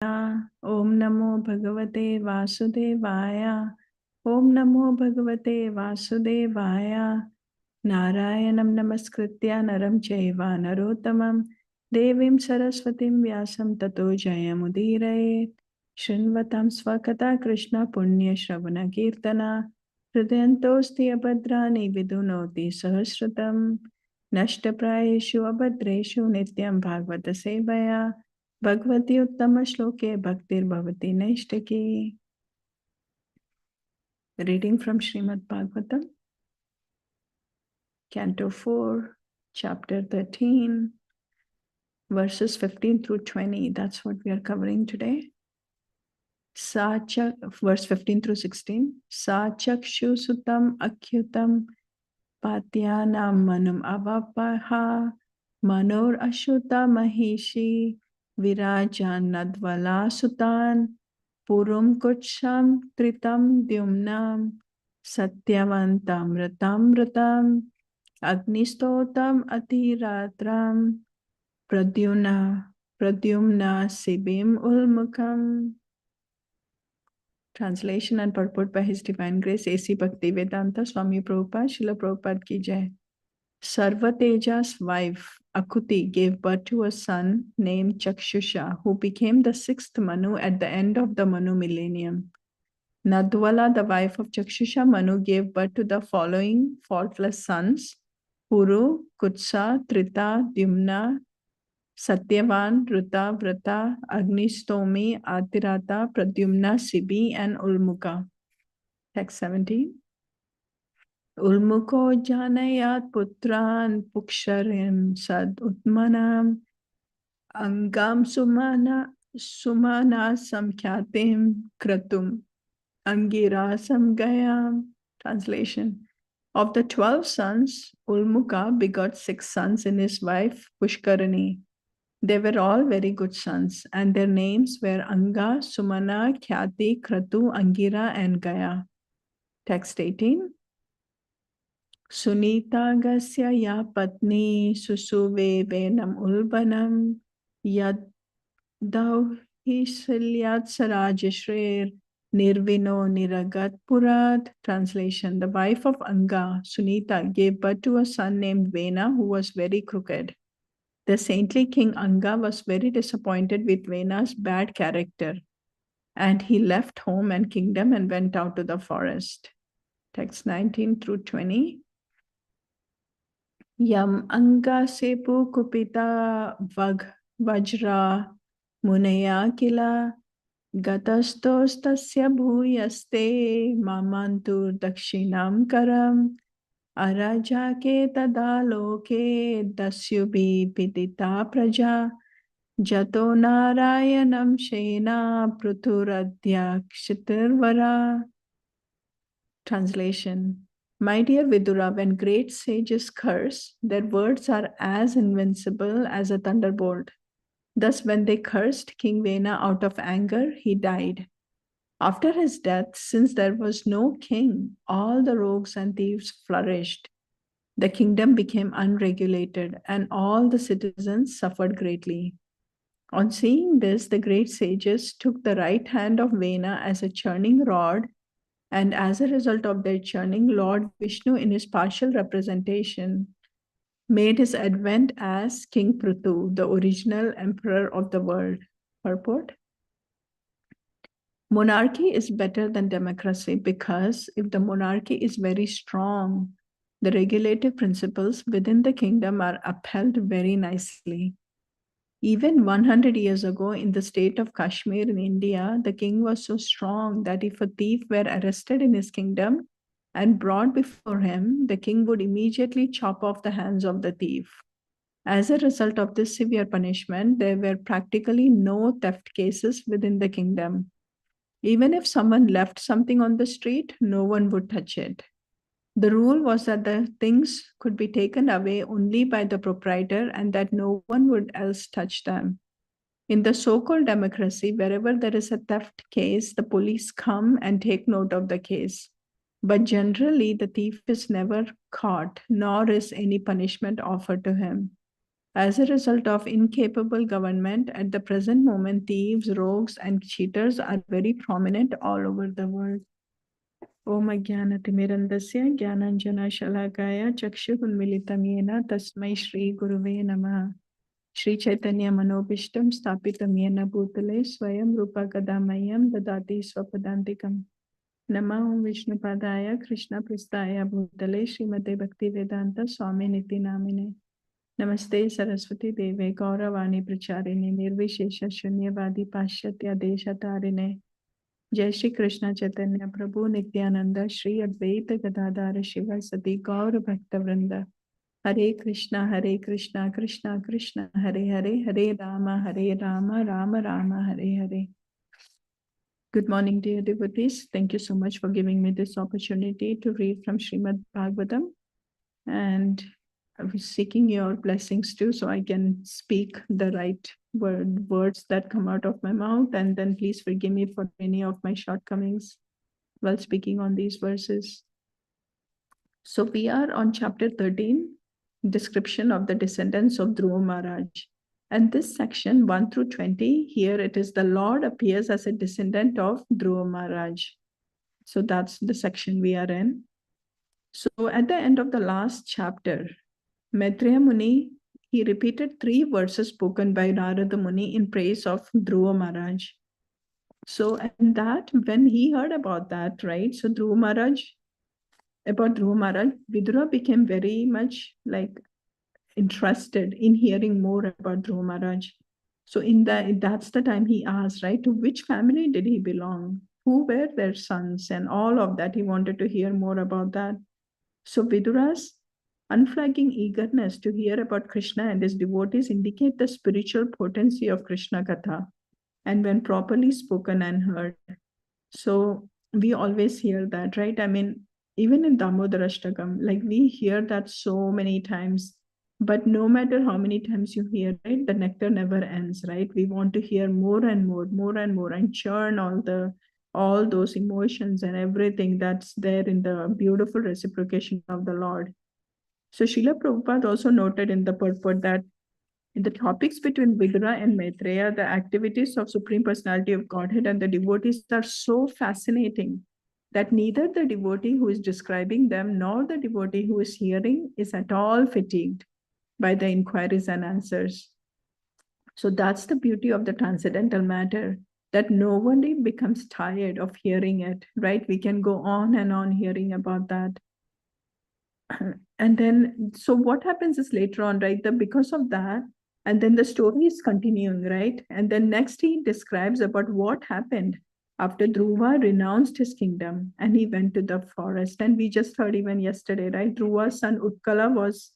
Om Namo Bhagavate Vasudevaya. Om Namo Bhagavate Vasudevaya. Narayanam Namaskritya Naram Chaiva Narottamam Devim Saraswatim Vyasam Tato Jayamudiraye Shrinvatam Swakata Krishna Punya Shravana Kirtana Hridayantosti Abhadrani Vidunoti Sahasratam Nashtaprayeshu Abhadreshu Nityam Bhagavata Sevaya Bhagavati Uttama Shloke Bhaktir Bhavati Naishtaki. Reading from Srimad Bhagavatam, Canto 4, Chapter 13, verses 15 through 20. That's what we are covering today. Verse 15 through 16. Sachakshu sutam akyutam patyanam manum avapaha manor ashuta mahishi virajan nadvala sutan purum kutsham tritam dyumnam satyavantam ratam Agnistotam atiratram pradyumna sibim ulmukam. Translation and purport by His Divine Grace A.C. Bhaktivedanta Swami Prabhupada Srila Prabhupada ki jai. Sarvateja's wife Akuti gave birth to a son named Chakshusha, who became the sixth Manu at the end of the Manu millennium. Nadwala, the wife of Chakshusha Manu, gave birth to the following faultless sons: Puru, Kutsa, Trita, Dyumna, Satyavan, Ruta, Vrata, Agnistomi, Atirata, Pradyumna, Sibi, and Ulmuka. Text 17. Ulmuko janayat putran puksharim sad utmanam angam sumana samkyatim kratum angirasam gayam. Translation. Of the 12 sons, Ulmuka begot 6 sons in his wife Pushkarani. They were all very good sons, and their names were Anga, Sumana, Khyati, Kratu, Angira, and Gaya. Text 18. Sunita gasya ya patni susuve venam ulbanam yaddav hisalyat sarajashrer nirvino niragat purat. Translation. The wife of Anga, Sunita, gave birth to a son named Vena who was very crooked. The saintly king Anga was very disappointed with Vena's bad character, and he left home and kingdom and went out to the forest. Text 19 through 20. Yam Anga sepu kupita vajra munaya kila gatastos tasya bhuyaste mamantur dakshinam karam arajake tadaloke dasyubi pitita praja jato narayanam shena pruturadhyakshitirvara. Translation. My dear Vidura, when great sages curse, their words are as invincible as a thunderbolt. Thus, when they cursed King Vena out of anger, he died. After his death, since there was no king, all the rogues and thieves flourished. The kingdom became unregulated, and all the citizens suffered greatly. On seeing this, the great sages took the right hand of Vena as a churning rod, and as a result of their churning, Lord Vishnu, in his partial representation, made his advent as King Prithu, the original emperor of the world. Purport. Monarchy is better than democracy because if the monarchy is very strong, the regulative principles within the kingdom are upheld very nicely. Even 100 years ago, in the state of Kashmir in India, the king was so strong that if a thief were arrested in his kingdom and brought before him, the king would immediately chop off the hands of the thief. As a result of this severe punishment, there were practically no theft cases within the kingdom. Even if someone left something on the street, no one would touch it. The rule was that the things could be taken away only by the proprietor and that no one would else touch them. In the so-called democracy, wherever there is a theft case, the police come and take note of the case. But generally, the thief is never caught, nor is any punishment offered to him. As a result of incapable government, at the present moment, thieves, rogues, and cheaters are very prominent all over the world. Om Ajnanatimirandasya Jnananjana Shalakaya Chakshurunmilitam Yena Tasmai Shri Guruve Namaha. Shri Chaitanya Manobishtam Stapitam Yena Bhutale Swayam Rupa Kadamayam Dadati Swapadantikam. Namo Vishnu Padaya Krishna Pristaya Bhutale Srimate Bhakti Vedanta Swami Niti Namine. Namaste Saraswati Deve Gauravani Pracharine Nirvishesha Shunyavadi Pashyatya Deshatarine. Jai Shri Krishna Chaitanya Prabhu Nityananda Shri Advaita Gadadhara Shiva Sati Gaura Bhakta Vrinda. Hare Krishna Krishna Krishna Hare Hare Hare Rama Rama Rama Hare Hare. Good morning, dear devotees. Thank you so much for giving me this opportunity to read from Srimad Bhagavatam. And I was seeking your blessings too, so I can speak the right words that come out of my mouth. And then please forgive me for any of my shortcomings while speaking on these verses. So we are on chapter 13, description of the descendants of Dhruva Maharaj. And this section 1 through 20, here it is the Lord appears as a descendant of Dhruva Maharaj. So that's the section we are in. So at the end of the last chapter, Maitreya Muni, he repeated 3 verses spoken by Narada Muni in praise of Dhruva Maharaj. So, and that when he heard about that, right? So Dhruva Maharaj, Vidura became very much like interested in hearing more about Dhruva Maharaj. So that's the time he asked, right? To which family did he belong? Who were their sons? And all of that, he wanted to hear more about that. So Vidura's unflagging eagerness to hear about Krishna and his devotees indicate the spiritual potency of Krishna Katha, and when properly spoken and heard. So we always hear that, right? I mean, even in Damodarashtakam, like we hear that so many times, but no matter how many times you hear it, the nectar never ends, right? We want to hear more and more, and churn all those emotions and everything that's there in the beautiful reciprocation of the Lord. So Srila Prabhupada also noted in the purport that in the topics between Vidura and Maitreya, the activities of Supreme Personality of Godhead and the devotees are so fascinating that neither the devotee who is describing them nor the devotee who is hearing is at all fatigued by the inquiries and answers. So that's the beauty of the transcendental matter, that nobody becomes tired of hearing it, right? We can go on and on hearing about that. And then, so what happens is later on, right? Because of that, and then the story is continuing, right? And then next he describes about what happened after Dhruva renounced his kingdom and he went to the forest. And we just heard even yesterday, right? Dhruva's son Utkala was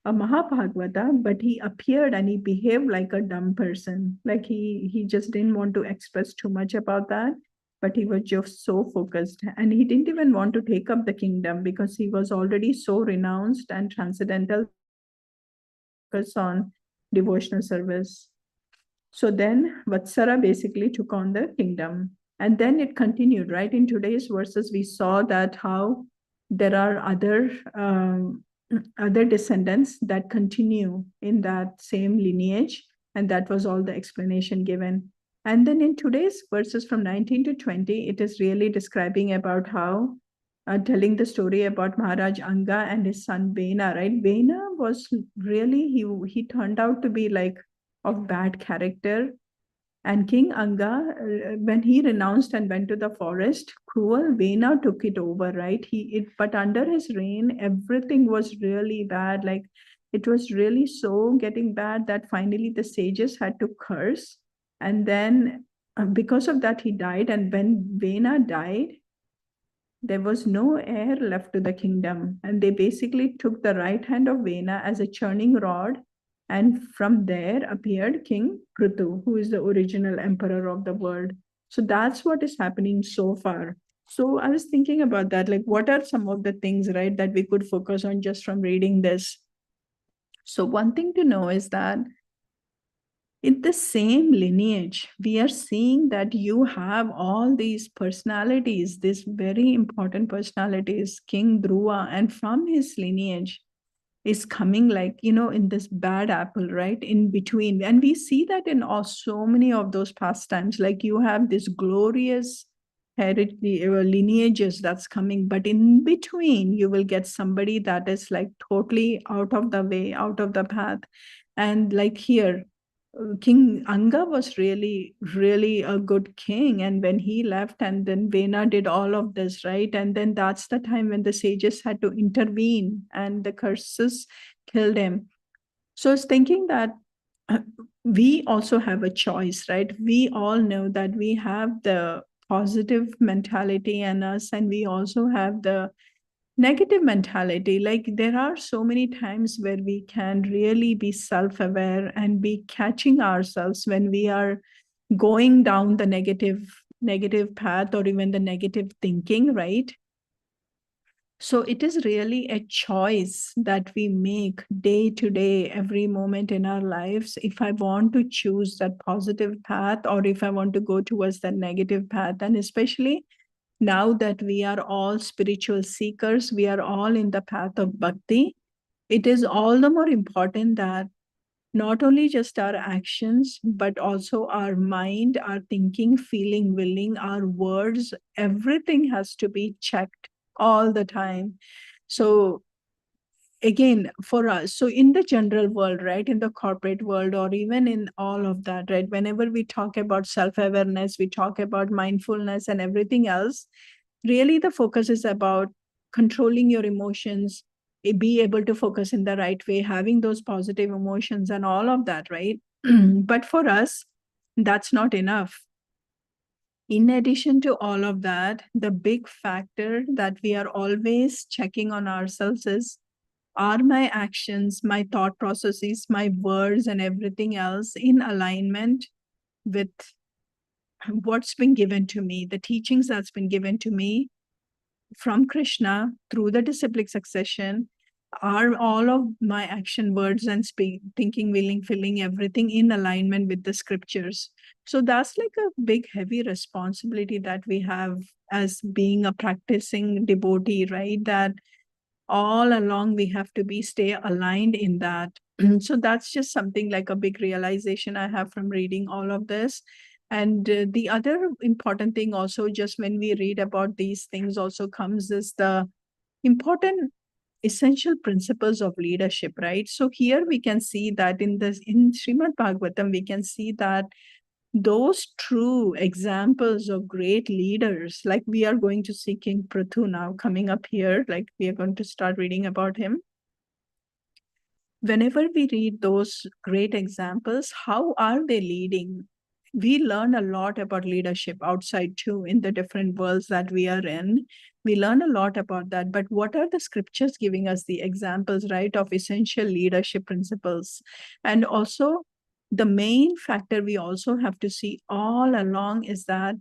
a Mahabhagavata, but he appeared and he behaved like a dumb person. Like he just didn't want to express too much about that, but he was just so focused. And he didn't even want to take up the kingdom because he was already so renounced and transcendental on devotional service. So then Vatsara basically took on the kingdom. And then it continued, right? In today's verses, we saw that how there are other descendants that continue in that same lineage. And that was all the explanation given. And then in today's verses from 19 to 20, it is really describing about how, telling the story about Maharaj Anga and his son Vena, right? Vena was really, he turned out to be like of bad character. And King Anga, when he renounced and went to the forest, cruel Vena took it over, right? But under his reign, everything was really bad. Like it was really so getting bad that finally the sages had to curse. And then because of that, he died. And when Vena died, there was no heir left to the kingdom. And they basically took the right hand of Vena as a churning rod. And from there appeared King Prithu, who is the original emperor of the world. So that's what is happening so far. So I was thinking about that, like what are some of the things, right, that we could focus on just from reading this? So one thing to know is that in the same lineage, we are seeing that you have all these personalities, these very important personalities, King Dhruva, and from his lineage, is coming, like, in this bad apple, right? In between. And we see that in all so many of those pastimes. Like, you have this glorious heritage or lineages that's coming, but in between, you will get somebody that is like totally out of the way, out of the path. And like here, King Anga was really, really a good king. And when he left, and then Vena did all of this, right? And then that's the time when the sages had to intervene and the curses killed him. So I was thinking that uh, we also have a choice, right? We all know that we have the positive mentality in us, and we also have the negative mentality. Like, there are so many times where we can really be self-aware and be catching ourselves when we are going down the negative path, or even the negative thinking, right? So it is really a choice that we make day to day, every moment in our lives. If I want to choose that positive path, or if I want to go towards that negative path. And especially now that we are all spiritual seekers, we are all in the path of bhakti, it is all the more important that not only just our actions, but also our mind, our thinking, feeling, willing, our words, everything has to be checked all the time. So again, for us, so in the general world, right, in the corporate world, or even in all of that, right, whenever we talk about self-awareness, we talk about mindfulness and everything else, really the focus is about controlling your emotions, be able to focus in the right way, having those positive emotions and all of that, right? But for us, that's not enough. In addition to all of that, the big factor that we are always checking on ourselves is, are my actions, my thought processes, my words, and everything else in alignment with what's been given to me, the teachings that's been given to me from Krishna through the disciplic succession? Are all of my action, words, and thinking, willing, feeling, everything in alignment with the scriptures? So that's like a big, heavy responsibility that we have as being a practicing devotee, right? That all along we have to be stay aligned in that. So that's just something like a big realization I have from reading all of this. And the other important thing also, just when we read about these things, also comes is the important essential principles of leadership, right? So here we can see that in Srimad Bhagavatam, we can see that those true examples of great leaders, like we are going to see King Prithu now coming up here, like we are going to start reading about him. Whenever we read those great examples, how are they leading? We learn a lot about leadership outside too, in the different worlds that we are in. We learn a lot about that. But what are the scriptures giving us the examples, right, of essential leadership principles? And also, the main factor we also have to see all along is that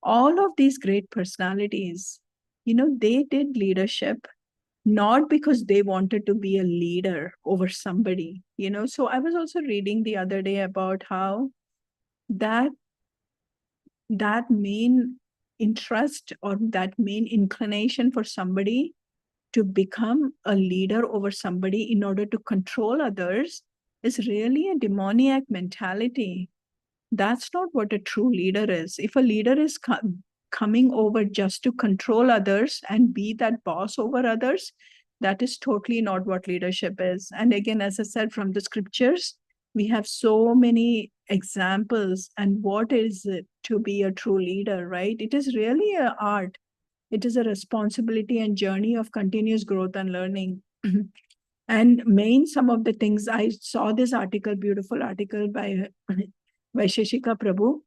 all of these great personalities, they did leadership not because they wanted to be a leader over somebody. So I was also reading the other day about how that that main interest, or that main inclination for somebody to become a leader over somebody in order to control others is really a demoniac mentality. That's not what a true leader is. If a leader is coming over just to control others and be that boss over others, that is totally not what leadership is. And again, as I said, from the scriptures, we have so many examples. And what is it to be a true leader, right? It is really an art. It is a responsibility and journey of continuous growth and learning. And main some of the things, I saw this article, beautiful article by Vaisheshika Prabhu.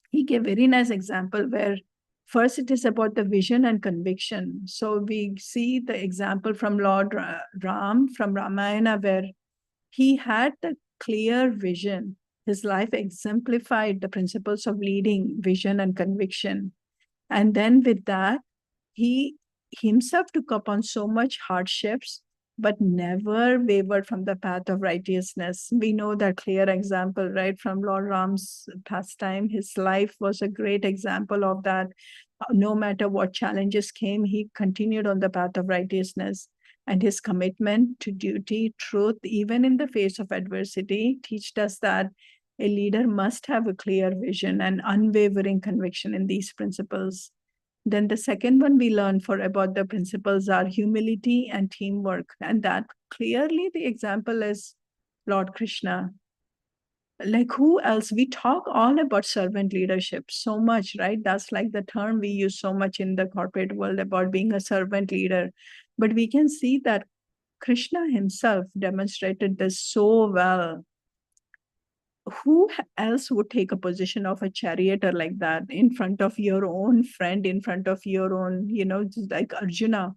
He gave very nice example where first it is about the vision and conviction. So we see the example from Lord Ram from Ramayana, where he had the clear vision. His life exemplified the principles of leading, vision, and conviction. And then with that, he himself took upon so much hardships, but never wavered from the path of righteousness. We know that clear example, right, from Lord Ram's pastime. His life was a great example of that. No matter what challenges came, he continued on the path of righteousness. And his commitment to duty, truth, even in the face of adversity, teached us that a leader must have a clear vision and unwavering conviction in these principles. Then the second one we learn for about the principles are humility and teamwork. And that clearly the example is Lord Krishna. Like who else? We talk all about servant leadership so much, right? That's like the term we use so much in the corporate world about being a servant leader. But we can see that Krishna himself demonstrated this so well. Who else would take a position of a charioteer like that in front of your own friend, in front of your own, just like Arjuna?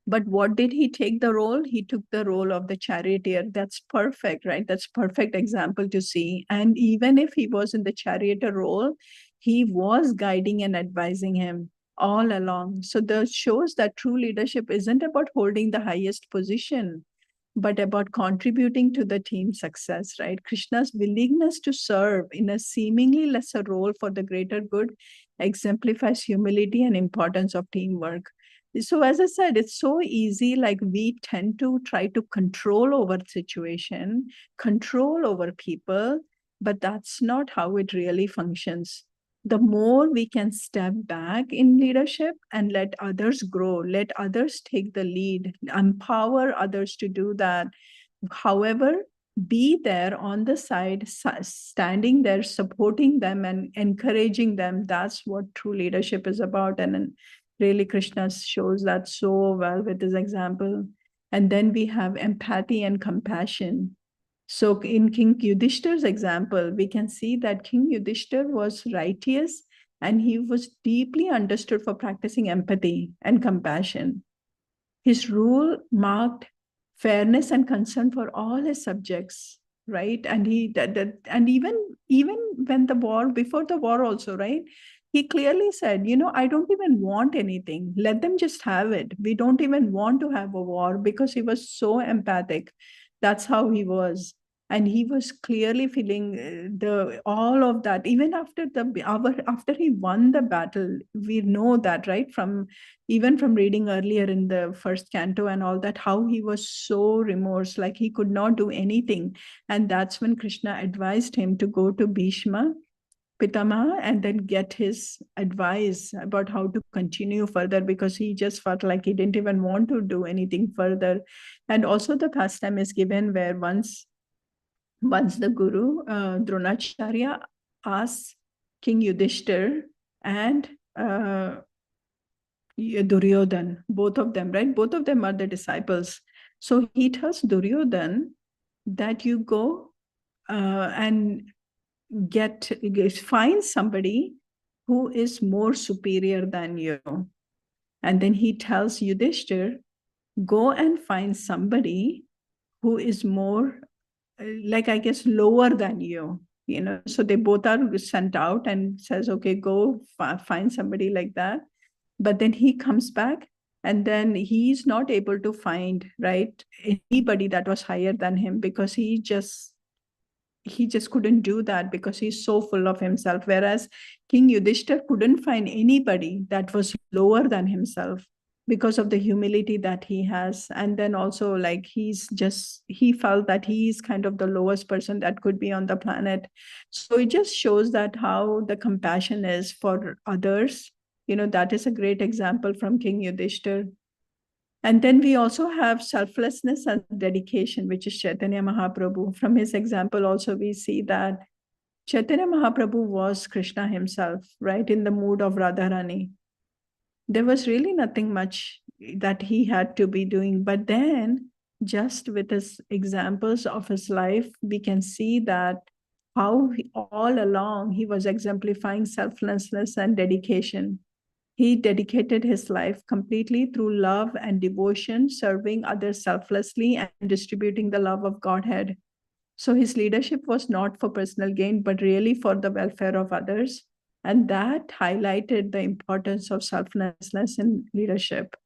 But what did he take the role? He took the role of the charioteer. That's perfect, right? That's perfect example to see. And even if he was in the charioteer role, he was guiding and advising him all along. So this shows that true leadership isn't about holding the highest position, but about contributing to the team's success, right? Krishna's willingness to serve in a seemingly lesser role for the greater good exemplifies humility and importance of teamwork. So as I said, it's so easy, like we tend to try to control over situation, control over people, but that's not how it really functions. The more we can step back in leadership and let others grow, let others take the lead, empower others to do that. However, be there on the side, standing there, supporting them and encouraging them. That's what true leadership is about. And really, Krishna shows that so well with his example. And then we have empathy and compassion. So in King Yudhishthir's example, we can see that King Yudhishthir was righteous and he was deeply understood for practicing empathy and compassion. His rule marked fairness and concern for all his subjects, right? And and even when the war, before the war also, right? He clearly said, I don't even want anything. Let them just have it. We don't even want to have a war, because he was so empathic. That's how he was. And he was clearly feeling the all of that. Even after he won the battle, we know that, right? Even from reading earlier in the first canto and all that, how he was so remorse, like he could not do anything. And that's when Krishna advised him to go to Bhishma Pitamaha and then get his advice about how to continue further, because he just felt like he didn't even want to do anything further. And also the pastime is given where once the Guru, Dronacharya, asks King Yudhishthir and Duryodhan, both of them, right? Both of them are the disciples. So he tells Duryodhan that you go and find somebody who is more superior than you. And then he tells Yudhishthir, go and find somebody who is more, like, I guess, lower than you. So they both are sent out and says, okay, go find somebody like that. But then he comes back and then he's not able to find, right, anybody that was higher than him, because he just couldn't do that because he's so full of himself. Whereas King Yudhishthir couldn't find anybody that was lower than himself because of the humility that he has. And then also, like, he felt that he's kind of the lowest person that could be on the planet. So it just shows that how the compassion is for others. That is a great example from King Yudhishthir. And then we also have selflessness and dedication, which is Chaitanya Mahaprabhu. From his example, also, we see that Chaitanya Mahaprabhu was Krishna himself, right, in the mood of Radharani. There was really nothing much that he had to be doing. But then, just with his examples of his life, we can see that how all along he was exemplifying selflessness and dedication. He dedicated his life completely through love and devotion, serving others selflessly and distributing the love of Godhead. So his leadership was not for personal gain, but really for the welfare of others. And that highlighted the importance of selflessness in leadership.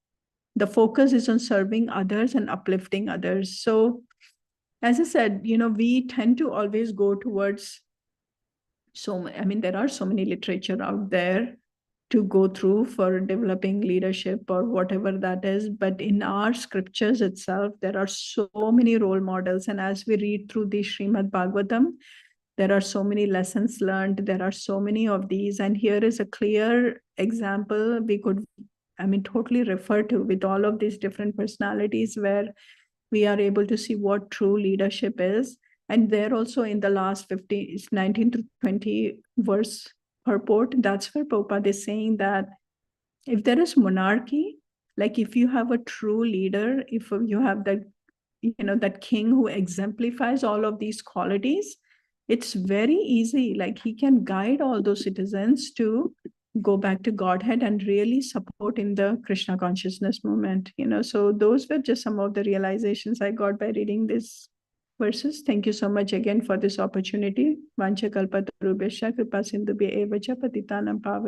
The focus is on serving others and uplifting others. So, as I said, we tend to always go towards there are so many literature out there to go through for developing leadership or whatever that is. But in our scriptures itself, there are so many role models. And as we read through the Srimad Bhagavatam, there are so many lessons learned. There are so many of these. And here is a clear example we could, totally refer to with all of these different personalities where we are able to see what true leadership is. And there also in the last 19 to 20 verse purport, that's where Prabhupada is saying that if there is monarchy, like if you have a true leader, if you have that king who exemplifies all of these qualities, it's very easy. Like he can guide all those citizens to go back to Godhead and really support in the Krishna consciousness movement. So those were just some of the realizations I got by reading these verses. Thank you so much again for this opportunity. Vancha kalpatarubhyascha kripa sindhubhya eva cha patitanam pavan